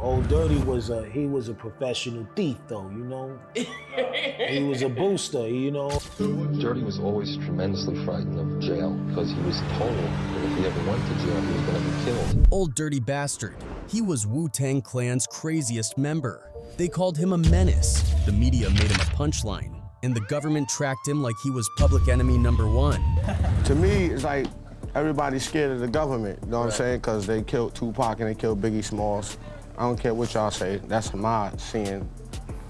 Old Dirty was a professional thief though, you know? He was a booster, you know? Dirty was always tremendously frightened of jail because he was told that if he ever went to jail, he was going to be killed. Old Dirty Bastard. He was Wu-Tang Clan's craziest member. They called him a menace. The media made him a punchline, and the government tracked him like he was public enemy #1. To me, it's like everybody's scared of the government, you know what I'm saying? Because they killed Tupac and they killed Biggie Smalls. I don't care what y'all say, that's my seeing.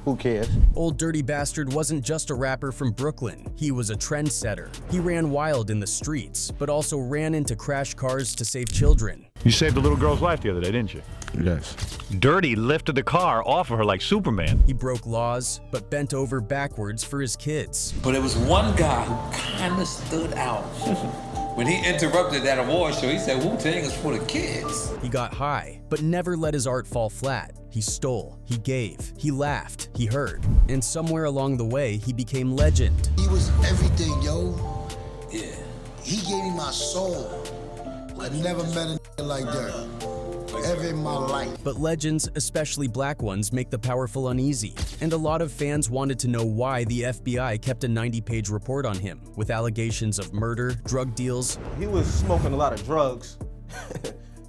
Who cares? Old Dirty Bastard wasn't just a rapper from Brooklyn. He was a trendsetter. He ran wild in the streets, but also ran into crash cars to save children. You saved a little girl's life the other day, didn't you? Yes. Dirty lifted the car off of her like Superman. He broke laws, but bent over backwards for his kids. But there was one guy who kind of stood out. When he interrupted that award show, he said, Wu-Tang is for the kids. He got high, but never let his art fall flat. He stole, he gave, he laughed, he heard. And somewhere along the way, he became legend. He was everything, yo. Yeah. He gave me my soul. I never met a like that. Ever in my life. But legends, especially black ones, make the powerful uneasy. And a lot of fans wanted to know why the FBI kept a 90-page report on him, with allegations of murder, drug deals. He was smoking a lot of drugs.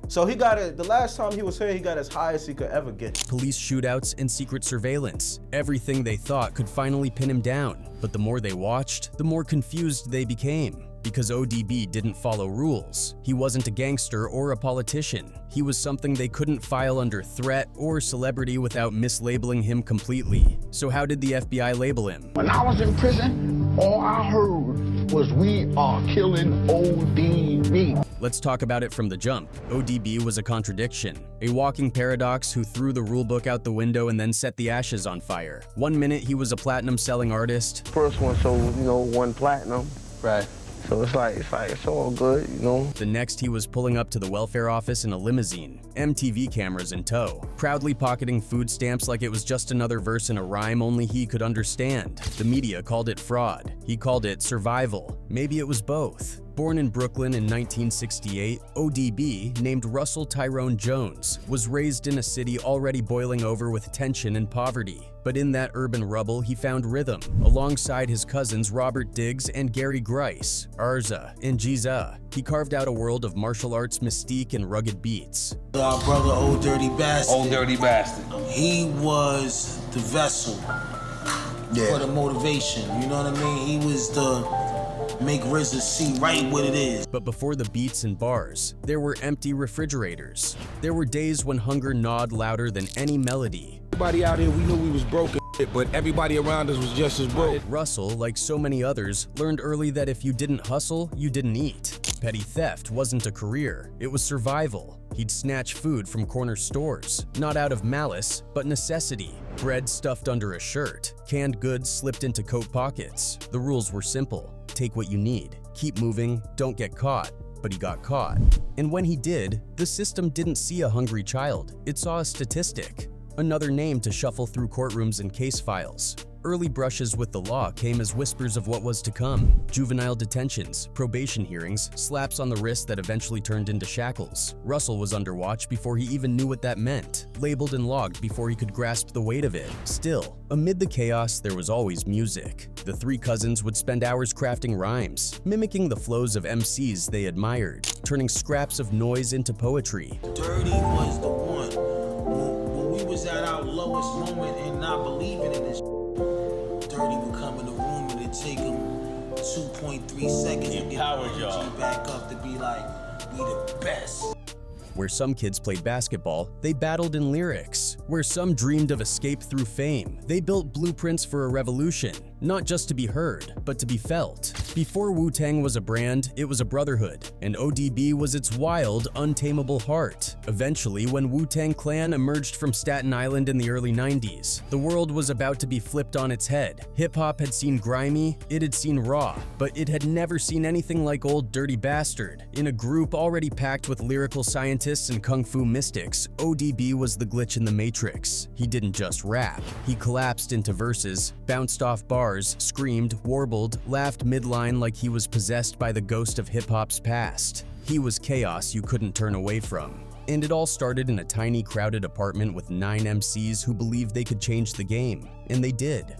So he got it, the last time he was here, he got as high as he could ever get. Police shootouts and secret surveillance. Everything they thought could finally pin him down. But the more they watched, the more confused they became. Because ODB didn't follow rules. He wasn't a gangster or a politician. He was something they couldn't file under threat or celebrity without mislabeling him completely. So how did the FBI label him? When I was in prison, all I heard was we are killing ODB. Let's talk about it from the jump. ODB was a contradiction, a walking paradox who threw the rulebook out the window and then set the ashes on fire. 1 minute he was a platinum-selling artist. First one sold, you know, 1 platinum. Right. So it's all good, you know. The next he was pulling up to the welfare office in a limousine, MTV cameras in tow, proudly pocketing food stamps like it was just another verse in a rhyme only he could understand. The media called it fraud. He called it survival. Maybe it was both. Born in Brooklyn in 1968, ODB, named Russell Tyrone Jones, was raised in a city already boiling over with tension and poverty. But in that urban rubble, he found rhythm, alongside his cousins Robert Diggs and Gary Grice, Arza, and Giza. He carved out a world of martial arts mystique and rugged beats. Our brother, Old Dirty Bastard. Old Dirty Bastard. He was the vessel for the motivation, you know what I mean? He was the make RZA see right what it is. But before the beats and bars, there were empty refrigerators. There were days when hunger gnawed louder than any melody. Everybody out here, we knew we was broken, but everybody around us was just as broke. Russell, like so many others, learned early that if you didn't hustle, you didn't eat. Petty theft wasn't a career, it was survival. He'd snatch food from corner stores, not out of malice, but necessity. Bread stuffed under a shirt, canned goods slipped into coat pockets. The rules were simple. Take what you need, keep moving, don't get caught. But he got caught. And when he did, the system didn't see a hungry child, it saw a statistic. Another name to shuffle through courtrooms and case files. Early brushes with the law came as whispers of what was to come. Juvenile detentions, probation hearings, slaps on the wrist that eventually turned into shackles. Russell was under watch before he even knew what that meant, labeled and logged before he could grasp the weight of it. Still, amid the chaos, there was always music. The three cousins would spend hours crafting rhymes, mimicking the flows of MCs they admired, turning scraps of noise into poetry. Dirty was the one. When we was at our lowest moment and not believing in this, Dirty would come in the room and it'd take him 2.3 seconds to get the energy back up to be like, we the best. Where some kids played basketball, they battled in lyrics. Where some dreamed of escape through fame, they built blueprints for a revolution, not just to be heard, but to be felt. Before Wu-Tang was a brand, it was a brotherhood, and ODB was its wild, untamable heart. Eventually, when Wu-Tang Clan emerged from Staten Island in the early 90s, the world was about to be flipped on its head. Hip-hop had seen grimy, it had seen raw, but it had never seen anything like Old Dirty Bastard. In a group already packed with lyrical scientists and kung fu mystics, ODB was the glitch in the matrix. He didn't just rap. He collapsed into verses, bounced off bars, screamed, warbled, laughed midline like he was possessed by the ghost of hip-hop's past. He was chaos you couldn't turn away from. And it all started in a tiny, crowded apartment with 9 MCs who believed they could change the game. And they did.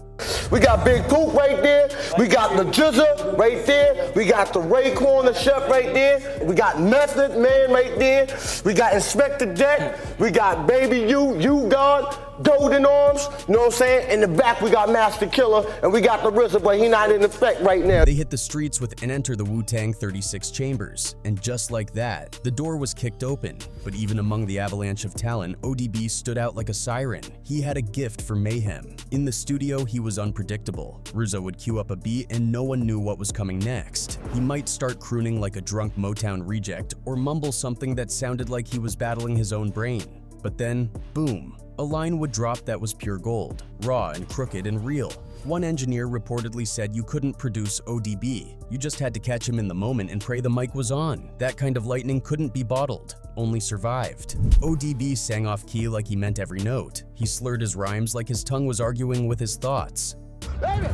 We got Big Poop right there. We got the Jizza right there. We got the Raekwon, the chef right there. We got Method Man right there. We got Inspector Deck. We got Baby U God, Golden Arms. You know what I'm saying? In the back, we got Master Killer, and we got the RZA, but he not in effect right now. They hit the streets with And Enter the Wu-Tang 36 Chambers. And just like that, the door was kicked open. But even among the avalanche of talent, ODB stood out like a siren. He had a gift for mayhem. In the studio, he was unpredictable. RZA would cue up a beat and no one knew what was coming next. He might start crooning like a drunk Motown reject or mumble something that sounded like he was battling his own brain. But then, boom, a line would drop that was pure gold, raw and crooked and real. One engineer reportedly said you couldn't produce ODB, you just had to catch him in the moment and pray the mic was on. That kind of lightning couldn't be bottled, only survived. ODB sang off key like he meant every note. He slurred his rhymes like his tongue was arguing with his thoughts. Baby,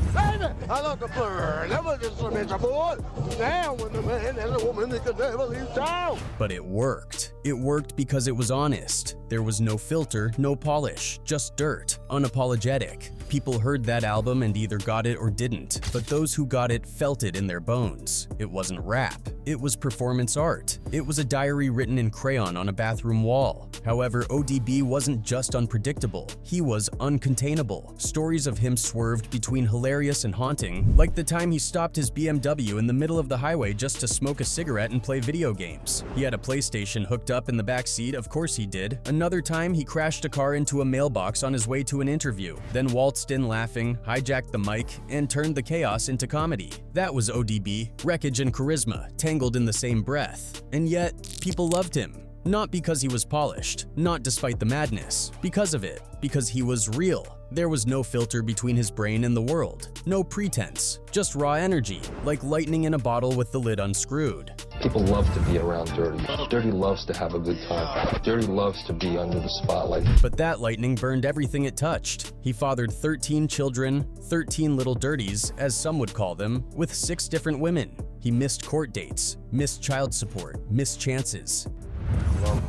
I love the bird. Never just a bitch, boy. Now when the man and the woman, they could never leave town. But it worked. It worked because it was honest. There was no filter, no polish, just dirt, unapologetic. People heard that album and either got it or didn't, but those who got it felt it in their bones. It wasn't rap. It was performance art. It was a diary written in crayon on a bathroom wall. However, ODB wasn't just unpredictable. He was uncontainable. Stories of him swerved between hilarious and haunting, like the time he stopped his BMW in the middle of the highway just to smoke a cigarette and play video games. He had a PlayStation hooked up in the back seat, of course he did. Another time, he crashed a car into a mailbox on his way to an interview, then waltzed in laughing, hijacked the mic, and turned the chaos into comedy. That was ODB, wreckage and charisma, tangled in the same breath. And yet, people loved him. Not because he was polished, not despite the madness, because of it, because he was real. There was no filter between his brain and the world, no pretense, just raw energy, like lightning in a bottle with the lid unscrewed. People love to be around Dirty. Dirty loves to have a good time. Dirty loves to be under the spotlight. But that lightning burned everything it touched. He fathered 13 children, 13 little dirties, as some would call them, with 6 different women. He missed court dates, missed child support, missed chances.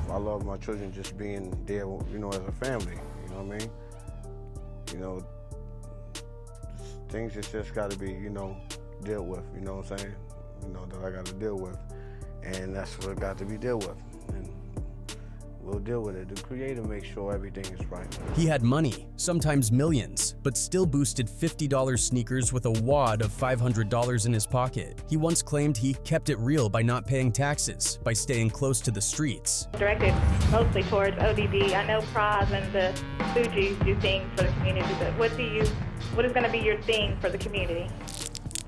I love my children just being there, you know, as a family, you know what I mean? You know, things just got to be, you know, dealt with, you know what I'm saying? You know, that I got to deal with. And that's what got to be dealt with. And we'll deal with it. The creator makes sure everything is right. He had money, sometimes millions, but still boosted $50 sneakers with a wad of $500 in his pocket. He once claimed he kept it real by not paying taxes, by staying close to the streets. Directed mostly towards ODB. I know Praz and the Fugees do things for the community, but what is going to be your thing for the community?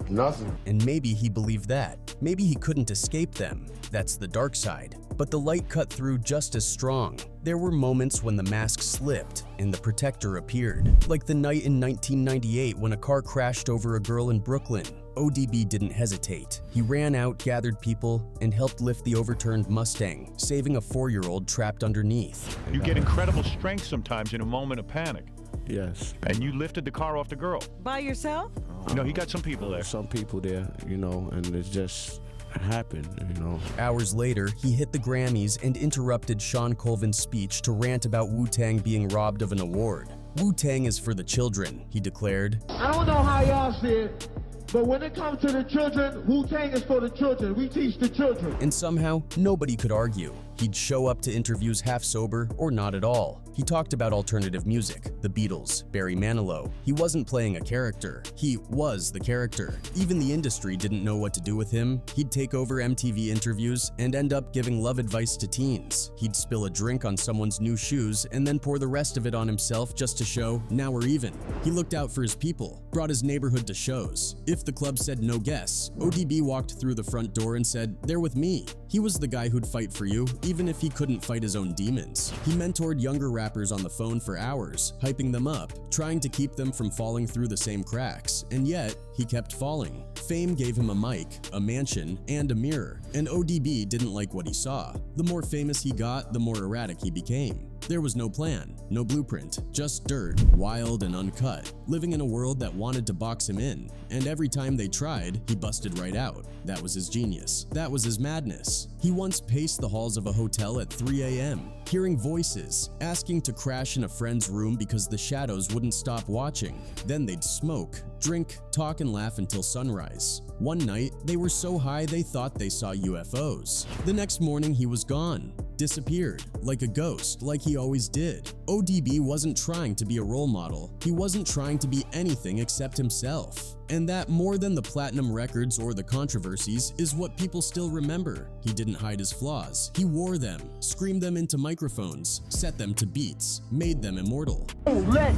Nothing. And maybe he believed that. Maybe he couldn't escape them. That's the dark side. But the light cut through just as strong. There were moments when the mask slipped and the protector appeared. Like the night in 1998 when a car crashed over a girl in Brooklyn. ODB didn't hesitate. He ran out, gathered people, and helped lift the overturned Mustang, saving a 4-year-old trapped underneath. You get incredible strength sometimes in a moment of panic. Yes. And you lifted the car off the girl. By yourself? You know, he got some people there. Some people there, you know, and it just happened, you know. Hours later, he hit the Grammys and interrupted Sean Colvin's speech to rant about Wu-Tang being robbed of an award. Wu-Tang is for the children, he declared. I don't know how y'all see it, but when it comes to the children, Wu-Tang is for the children. We teach the children. And somehow, nobody could argue. He'd show up to interviews half sober or not at all. He talked about alternative music, the Beatles, Barry Manilow. He wasn't playing a character. He was the character. Even the industry didn't know what to do with him. He'd take over MTV interviews and end up giving love advice to teens. He'd spill a drink on someone's new shoes and then pour the rest of it on himself just to show, now we're even. He looked out for his people, brought his neighborhood to shows. If the club said no guests, ODB walked through the front door and said, they're with me. He was the guy who'd fight for you, even if he couldn't fight his own demons. He mentored younger rappers on the phone for hours, hyping them up, trying to keep them from falling through the same cracks, and yet, he kept falling. Fame gave him a mic, a mansion, and a mirror, and ODB didn't like what he saw. The more famous he got, the more erratic he became. There was no plan, no blueprint, just dirt, wild and uncut, living in a world that wanted to box him in, and every time they tried, he busted right out. That was his genius. That was his madness. He once paced the halls of a hotel at 3 a.m., hearing voices, asking to crash in a friend's room because the shadows wouldn't stop watching. Then they'd smoke, drink, talk, and laugh until sunrise. One night, they were so high they thought they saw UFOs. The next morning, he was gone. Disappeared, like a ghost, like he always did. ODB wasn't trying to be a role model. He wasn't trying to be anything except himself. And that, more than the platinum records or the controversies, is what people still remember. He didn't hide his flaws. He wore them, screamed them into microphones, set them to beats, made them immortal. Don't let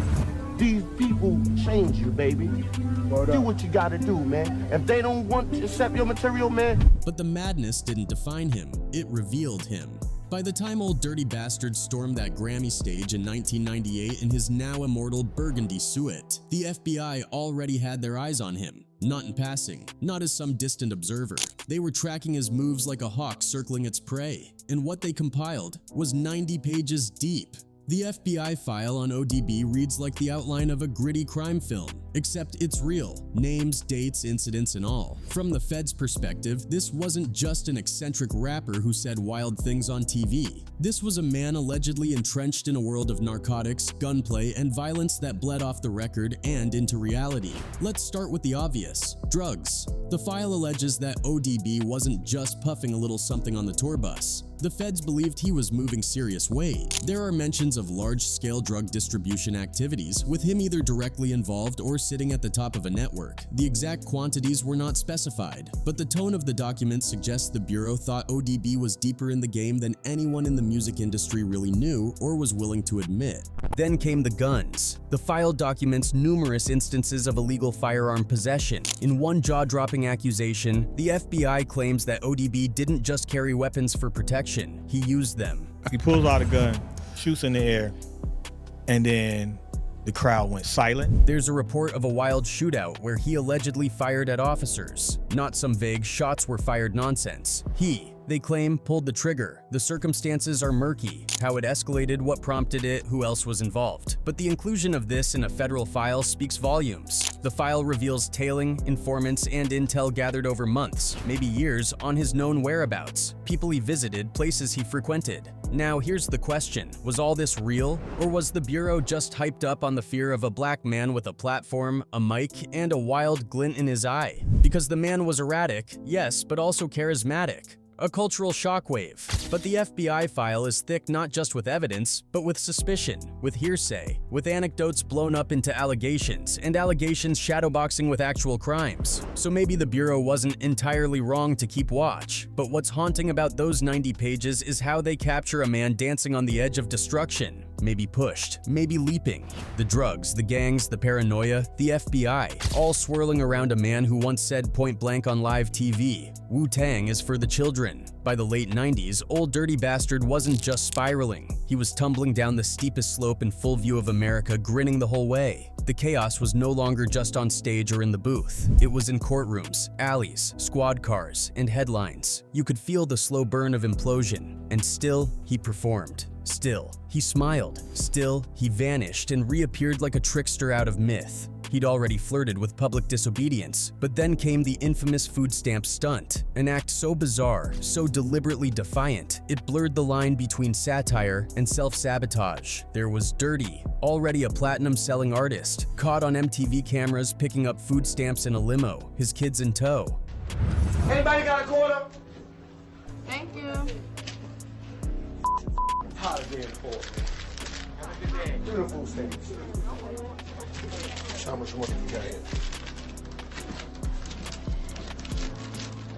these people change you, baby. Do what you gotta do, man. If they don't want to accept your material, man. But the madness didn't define him. It revealed him. By the time Old Dirty Bastard stormed that Grammy stage in 1998 in his now immortal burgundy suit, the FBI already had their eyes on him. Not in passing, not as some distant observer. They were tracking his moves like a hawk circling its prey. And what they compiled was 90 pages deep. The FBI file on ODB reads like the outline of a gritty crime film, except it's real. Names, dates, incidents, and all. From the Fed's perspective, this wasn't just an eccentric rapper who said wild things on TV. This was a man allegedly entrenched in a world of narcotics, gunplay, and violence that bled off the record and into reality. Let's start with the obvious: drugs. The file alleges that ODB wasn't just puffing a little something on the tour bus. The feds believed he was moving serious weight. There are mentions of large-scale drug distribution activities, with him either directly involved or sitting at the top of a network. The exact quantities were not specified, but the tone of the document suggests the Bureau thought ODB was deeper in the game than anyone in the music industry really knew or was willing to admit. Then came the guns. The file documents numerous instances of illegal firearm possession. In one jaw-dropping accusation, the FBI claims that ODB didn't just carry weapons for protection, he used them. He pulls out a gun, shoots in the air, and then the crowd went silent. There's a report of a wild shootout where he allegedly fired at officers. Not some vague shots were fired nonsense. They claim, pulled the trigger. The circumstances are murky. How it escalated, what prompted it, who else was involved. But the inclusion of this in a federal file speaks volumes. The file reveals tailing, informants, and intel gathered over months, maybe years, on his known whereabouts, people he visited, places he frequented. Now, here's the question. Was all this real? Or was the Bureau just hyped up on the fear of a black man with a platform, a mic, and a wild glint in his eye? Because the man was erratic, yes, but also charismatic. A cultural shockwave. But the FBI file is thick not just with evidence, but with suspicion, with hearsay, with anecdotes blown up into allegations, and allegations shadowboxing with actual crimes. So maybe the Bureau wasn't entirely wrong to keep watch, but what's haunting about those 90 pages is how they capture a man dancing on the edge of destruction. Maybe pushed, maybe leaping. The drugs, the gangs, the paranoia, the FBI, all swirling around a man who once said point blank on live TV, Wu-Tang is for the children. By the late 90s, Old Dirty Bastard wasn't just spiraling. He was tumbling down the steepest slope in full view of America, grinning the whole way. The chaos was no longer just on stage or in the booth. It was in courtrooms, alleys, squad cars, and headlines. You could feel the slow burn of implosion. And still, he performed. Still, he smiled. Still, he vanished and reappeared like a trickster out of myth. He'd already flirted with public disobedience, but then came the infamous food stamp stunt, an act so bizarre, so deliberately defiant, it blurred the line between satire and self-sabotage. There was Dirty, already a platinum-selling artist, caught on MTV cameras picking up food stamps in a limo, his kids in tow. Anybody got a quarter? Thank you. Hot again, Paul. Do the food stamps. How much money you got here?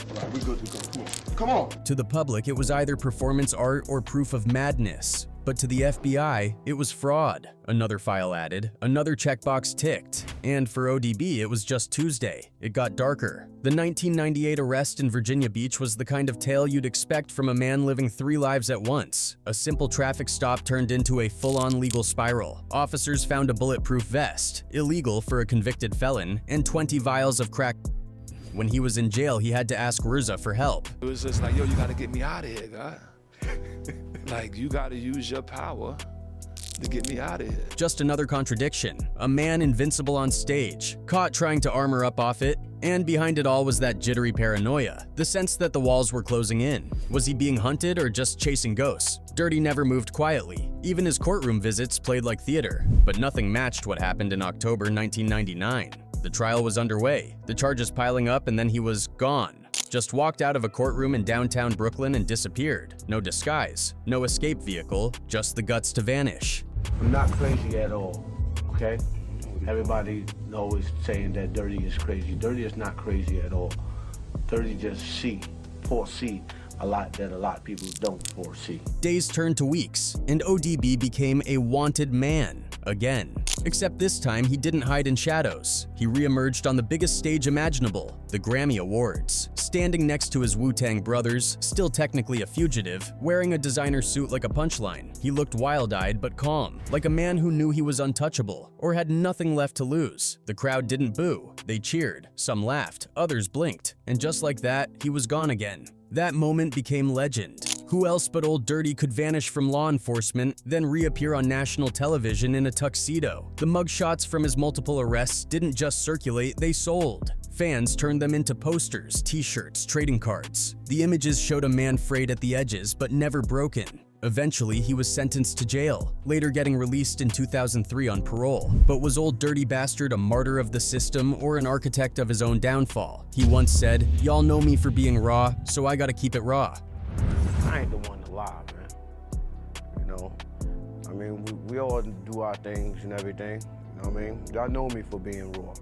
All right, we good to go. Come on. To the public, it was either performance art or proof of madness. But to the FBI, it was fraud. Another file added, another checkbox ticked. And for ODB, it was just Tuesday. It got darker. The 1998 arrest in Virginia Beach was the kind of tale you'd expect from a man living 3 lives at once. A simple traffic stop turned into a full-on legal spiral. Officers found a bulletproof vest, illegal for a convicted felon, and 20 vials of crack. When he was in jail, he had to ask RZA for help. It was just like, yo, you gotta get me out of here, God. Like, you gotta use your power to get me out of here. Just another contradiction. A man invincible on stage, caught trying to armor up off it, and behind it all was that jittery paranoia, the sense that the walls were closing in. Was he being hunted or just chasing ghosts? Dirty never moved quietly. Even his courtroom visits played like theater, but nothing matched what happened in October 1999. The trial was underway, the charges piling up, and then he was gone. Just walked out of a courtroom in downtown Brooklyn and disappeared. No disguise, no escape vehicle, just the guts to vanish. I'm not crazy at all, okay? Everybody always saying that Dirty is crazy. Dirty is not crazy at all. Dirty just foresee a lot that a lot of people don't foresee. Days turned to weeks, and ODB became a wanted man again. Except this time, he didn't hide in shadows. He reemerged on the biggest stage imaginable, the Grammy Awards, standing next to his Wu-Tang brothers, still technically a fugitive, wearing a designer suit like a punchline. He looked wild-eyed but calm, like a man who knew he was untouchable, or had nothing left to lose. The crowd didn't boo. They cheered. Some laughed, others blinked, and just like that, he was gone again. That moment became legend. Who else but Old Dirty could vanish from law enforcement, then reappear on national television in a tuxedo? The mugshots from his multiple arrests didn't just circulate, they sold. Fans turned them into posters, t-shirts, trading cards. The images showed a man frayed at the edges, but never broken. Eventually, he was sentenced to jail, later getting released in 2003 on parole. But was Old Dirty Bastard a martyr of the system or an architect of his own downfall? He once said, "Y'all know me for being raw, so I gotta keep it raw." I ain't the one to lie, man. You know, I mean, we all do our things and everything. You know what I mean? Y'all know me for being raw,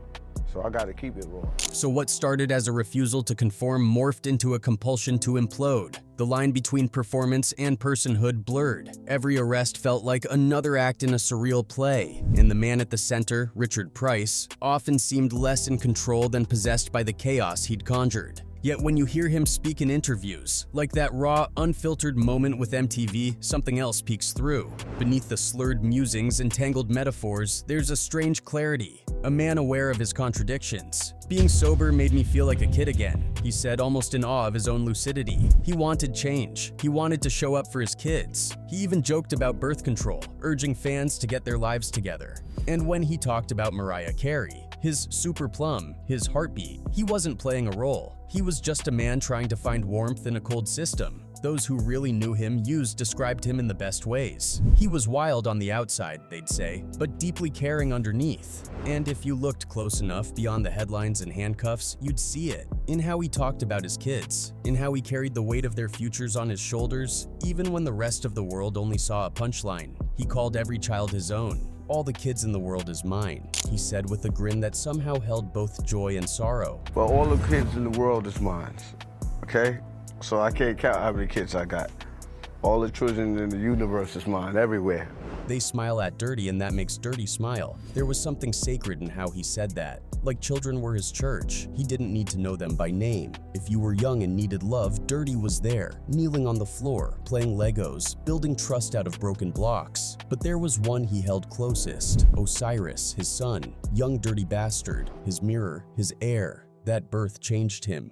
so I gotta keep it raw. So what started as a refusal to conform morphed into a compulsion to implode. The line between performance and personhood blurred. Every arrest felt like another act in a surreal play, and the man at the center, Richard Price, often seemed less in control than possessed by the chaos he'd conjured. Yet when you hear him speak in interviews, like that raw, unfiltered moment with MTV, something else peeks through. Beneath the slurred musings and tangled metaphors, there's a strange clarity, a man aware of his contradictions. "Being sober made me feel like a kid again," he said, almost in awe of his own lucidity. He wanted change. He wanted to show up for his kids. He even joked about birth control, urging fans to get their lives together. And when he talked about Mariah Carey, his super plum, his heartbeat, he wasn't playing a role. He was just a man trying to find warmth in a cold system. Those who really knew him described him in the best ways. He was wild on the outside, they'd say, but deeply caring underneath. And if you looked close enough beyond the headlines and handcuffs, you'd see it. In how he talked about his kids, in how he carried the weight of their futures on his shoulders, even when the rest of the world only saw a punchline. He called every child his own. "All the kids in the world is mine," he said with a grin that somehow held both joy and sorrow. But all the kids in the world is mine, okay? So I can't count how many kids I got. All the children in the universe is mine, everywhere. They smile at Dirty, and that makes Dirty smile. There was something sacred in how he said that. Like children were his church. He didn't need to know them by name. If you were young and needed love, Dirty was there, kneeling on the floor, playing Legos, building trust out of broken blocks. But there was one he held closest, Osiris, his son, young Dirty Bastard, his mirror, his heir. That birth changed him.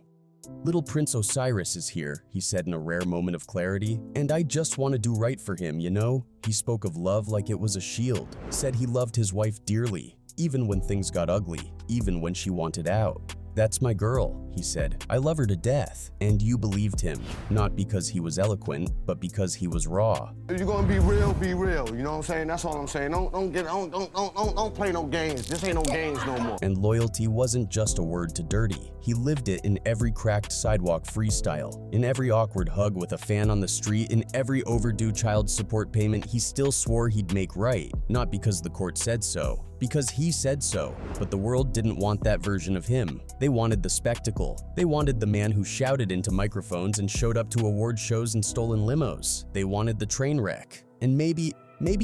"Little Prince Osiris is here," he said in a rare moment of clarity, "and I just want to do right for him, you know?" He spoke of love like it was a shield, said he loved his wife dearly, even when things got ugly, even when she wanted out. "That's my girl," he said. "I love her to death." And you believed him, not because he was eloquent, but because he was raw. If you're gonna be real, be real. You know what I'm saying? That's all I'm saying. Don't play no games. This ain't no games no more. And loyalty wasn't just a word to Dirty. He lived it in every cracked sidewalk freestyle, in every awkward hug with a fan on the street, in every overdue child support payment he still swore he'd make right, not because the court said so, because he said so. But the world didn't want that version of him. They wanted the spectacle. They wanted the man who shouted into microphones and showed up to award shows in stolen limos. They wanted the train wreck. And maybe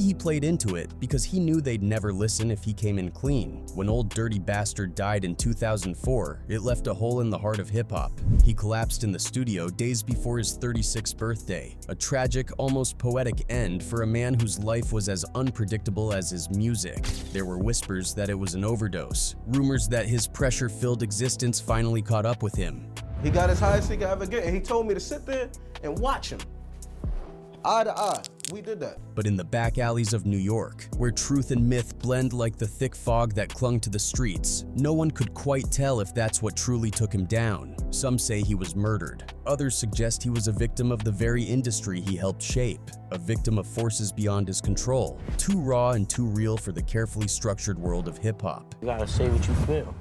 he played into it because he knew they'd never listen if he came in clean. When Old Dirty Bastard died in 2004, it left a hole in the heart of hip-hop. He collapsed in the studio days before his 36th birthday, a tragic, almost poetic end for a man whose life was as unpredictable as his music. There were whispers that it was an overdose, rumors that his pressure-filled existence finally caught up with him. He got as high as he could ever get, and he told me to sit there and watch him, eye to eye. We did that. But in the back alleys of New York, where truth and myth blend like the thick fog that clung to the streets, no one could quite tell if that's what truly took him down. Some say he was murdered. Others suggest he was a victim of the very industry he helped shape, a victim of forces beyond his control, too raw and too real for the carefully structured world of hip-hop. You gotta say what you feel.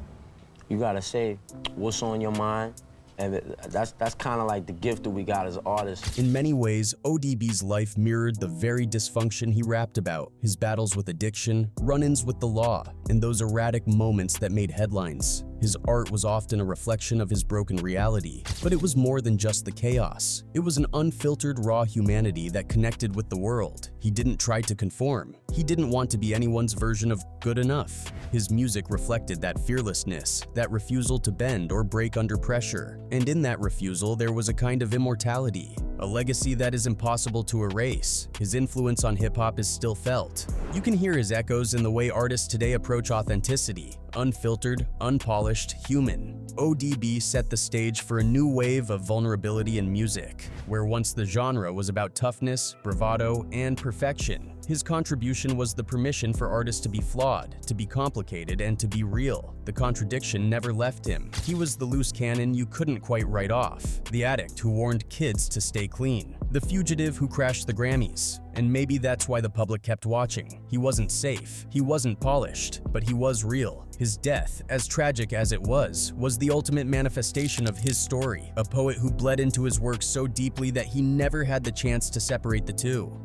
You gotta say what's on your mind. And that's kind of like the gift that we got as artists. In many ways, ODB's life mirrored the very dysfunction he rapped about, his battles with addiction, run-ins with the law, and those erratic moments that made headlines. His art was often a reflection of his broken reality, but it was more than just the chaos. It was an unfiltered, raw humanity that connected with the world. He didn't try to conform. He didn't want to be anyone's version of good enough. His music reflected that fearlessness, that refusal to bend or break under pressure. And in that refusal, there was a kind of immortality, a legacy that is impossible to erase. His influence on hip-hop is still felt. You can hear his echoes in the way artists today approach authenticity, unfiltered, unpolished, human. ODB set the stage for a new wave of vulnerability in music, where once the genre was about toughness, bravado, and perfection, his contribution was the permission for artists to be flawed, to be complicated, and to be real. The contradiction never left him. He was the loose cannon you couldn't quite write off, the addict who warned kids to stay clean, the fugitive who crashed the Grammys. And maybe that's why the public kept watching. He wasn't safe, he wasn't polished, but he was real. His death, as tragic as it was the ultimate manifestation of his story, a poet who bled into his work so deeply that he never had the chance to separate the two.